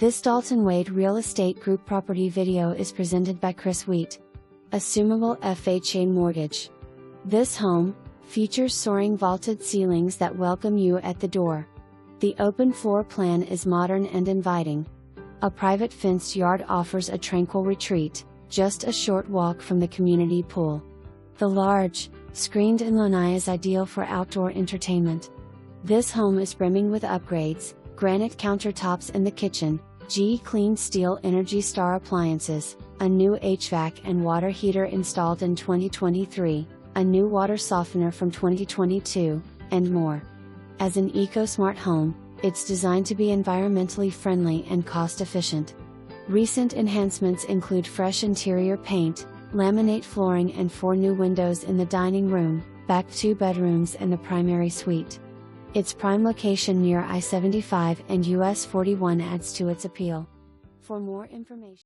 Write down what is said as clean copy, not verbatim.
This Dalton Wade Real Estate Group property video is presented by Chris Wheat. Assumable FHA Mortgage. This home features soaring vaulted ceilings that welcome you at the door. The open floor plan is modern and inviting. A private fenced yard offers a tranquil retreat, just a short walk from the community pool. The large, screened-in lanai is ideal for outdoor entertainment. This home is brimming with upgrades: granite countertops in the kitchen, G-Clean steel Energy Star appliances, a new HVAC and water heater installed in 2023, a new water softener from 2022, and more. As an Ecosmart home, it's designed to be environmentally friendly and cost-efficient. Recent enhancements include fresh interior paint, laminate flooring and 4 new windows in the dining room, back 2 bedrooms and the primary suite. Its prime location near I-75 and US41 adds to its appeal. For more information